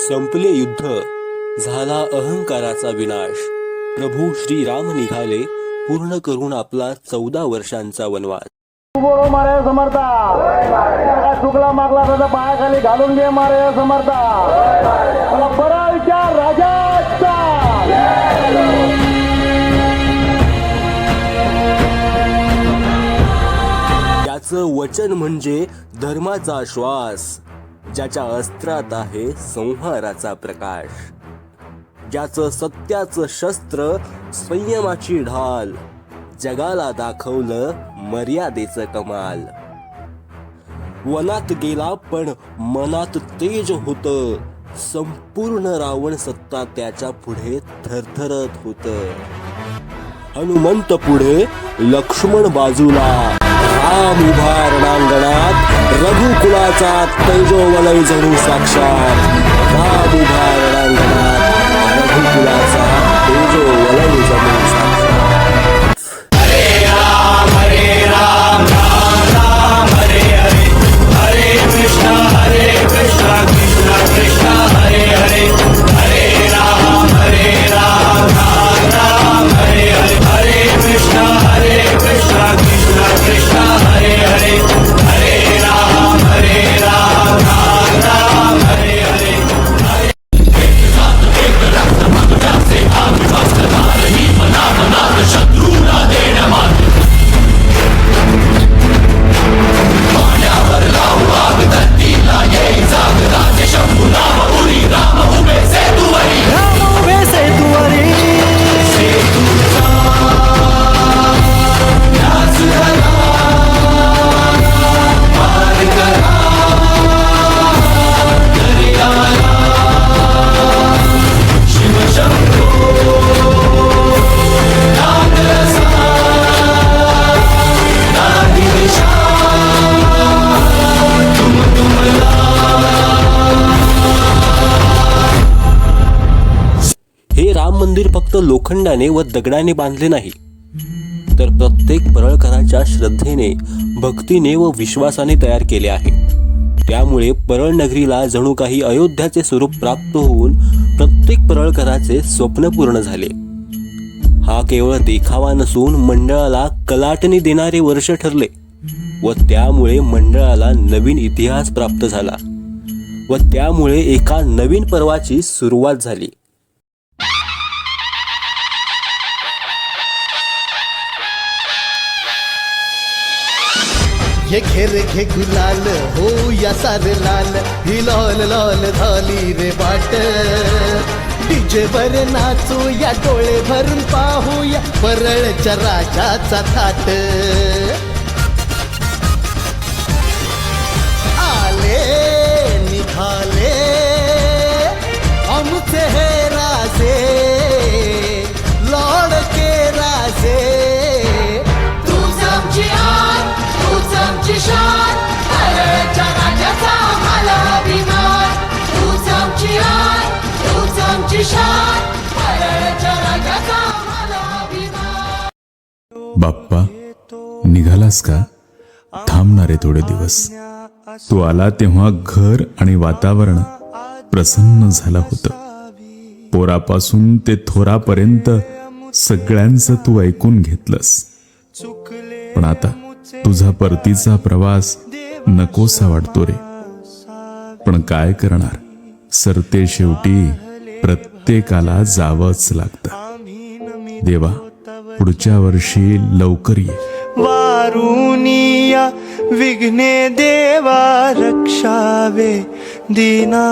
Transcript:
संपले युद्ध, झाला अहंकाराचा विनाश. प्रभू श्रीराम निघाले, पूर्ण करून आपला 14 वर्षांचा वनवास. बोलो मारे समर्था, चुकला मागला तर पायाखाली घालून घे मारे समर्था. मला बरा विचार राजाचा. त्याचं वचन म्हणजे धर्माचा श्वास, ज्याच्या अस्त्रात आहे संहाराचा प्रकाश, ज्याचं सत्याचं शस्त्र संयमाची ढाल, जगाला दाखवलं मर्यादेचं कमाल. वनात गेला पण मनात तेज होतं, संपूर्ण रावण सत्ता त्याच्या पुढे थरथरत होतं. हनुमंत पुढे, लक्ष्मण बाजूला, राम उभा रणांगणात, रघुकुलाचा तेजोवलय जणू साक्षात. राम उभा रणांगणात, रघुकुलाचा तेजोवलय जणू साक्षात. हरे राम राम राम हरे हरे, हरे कृष्णा कृष्णा कृष्णा हरे हरे. हरे राम राम राम हरे हरे, हरे कृष्णा कृष्णा कृष्णा हरे हरे. हरे राम राम राम हरे हरे. शत्रूला देण्या मान, पाण्यावर लावू आग, धरतीला येई जाग. राजे शंभू नाम उरी, राम उभे सेतुवरी, राम उभे सेतुवरी. सेतूचा ध्यास धरा, पार करा दर्याला. शिवशंभो हे राम मंदिर फक्त लोखंडाने व दगडाने बांधले नाही, तर प्रत्येक परळकराच्या श्रद्धेने, भक्तीने व विश्वासाने तयार केले आहे. त्यामुळे परळ नगरीला जणू काही अयोध्याचे स्वरूप प्राप्त होऊन प्रत्येक परळकराचे स्वप्न पूर्ण झाले. हा केवळ देखावा नसून मंडळाला कलाटणी देणारे वर्ष ठरले व त्यामुळे मंडळाला नवीन इतिहास प्राप्त झाला व त्यामुळे एका नवीन पर्वाची सुरुवात झाली. ये घेर घे गुलाल हो या सार लाल, ही लाल लाल झाली रे बाट. डीजे वर नाचू या, डोळे भरून पाहू या परळच्या राजाचा थाट. आले निघाले आमचे हे राजे, लाडके राजे. तूच आमची आन, तूच आमची शान, परळच्या राजाचा आम्हाला अभिमान. तूच आमची आन, तूच आमची शान, परळच्या राजाचा आम्हाला अभिमान. बाप्पा, निघालास का? थांबणारे थोडे दिवस. तू आला तेव्हा घर आणि वातावरण प्रसन्न झालं होतं. पोरापासून ते थोरापर्यंत सगळ्यांचं तू ऐकून घेतलंस. पण आता तुझा परतीचा प्रवास नकोसा वाटतो रे. पण काय करणार, सरते शेवटी प्रत्येकाला जावंच लागतं. देवा, पुढच्या वर्षी लवकर ये. वारुनिया विघ्ने देवा रक्षावे दीना.